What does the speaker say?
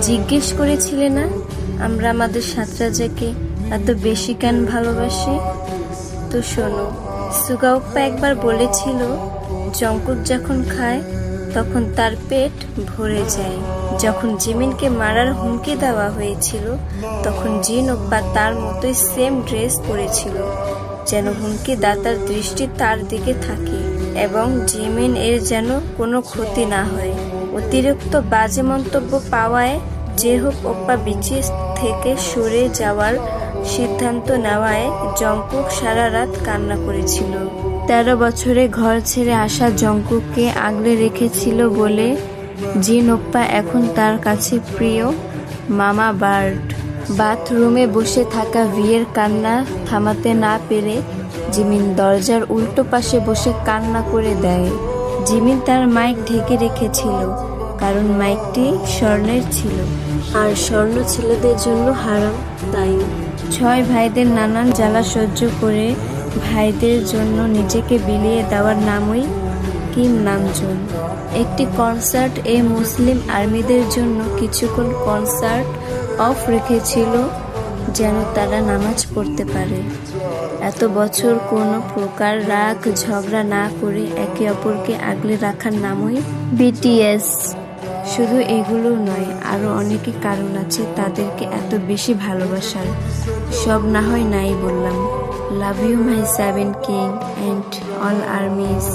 জিজ্ঞেস করেছিলে না আমরা আমাদের সাত রাজাকে এত বেশি কেন ভালোবাসি? তো শোনো, সুগা ওপ্পা একবার বলেছিল জংকুক যখন খায় তখন তার পেট ভরে যায়। যখন জিমিনকে মারার হুমকি দেওয়া হয়েছিল তখন জিন ওপ্পা তার মতোই সেম ড্রেস পরেছিল, যেন হুমকি দাতার দৃষ্টি তার দিকে থাকে এবং জিমিন এর যেন কোনো ক্ষতি না হয়। অতিরিক্ত বাজে মন্তব্য পাওয়ায় জেহোক ওপ্পা বিচে থেকে সরে যাওয়ার সিদ্ধান্ত নেওয়ায় জংকুক সারা রাত কান্না করেছিল। 13 বছরে ঘর ছেড়ে আসা জংকুককে আগলে রেখেছিল বলে জিন ওপ্পা এখন তার কাছে প্রিয় মামা বার্ড। বাথরুমে বসে থাকা ভিয়ের কান্না থামাতে না পেরে জিমিন দরজার উল্টো পাশে বসে কান্না করে দেয়। জিমিন তার মাইক ঢেকে রেখেছিল কারণ মাইকটি স্বর্ণের ছিল আর স্বর্ণ ছেলেদের জন্য হারাম, তাই 6 ভাইদের নানান জ্বালা সহ্য করে ভাইদের জন্য নিজেকে বিলিয়ে দেওয়ার নামই কিম নামজুন। একটি কনসার্ট মুসলিম আর্মিদের জন্য কিছুক্ষণ কনসার্ট অফ রেখেছিল যেন তারা নামাজ পড়তে পারে। এত বছর কোনো প্রকার রাগ ঝগড়া না করে একে অপরকে আগলে রাখার নামই বিটিএস। শুধু এগুলো নয়, আরো অনেকে কারণ আছে তাদেরকে এত বেশি ভালোবাসার। সব না হয় নাই বললাম। Love you my 7 king and all army's.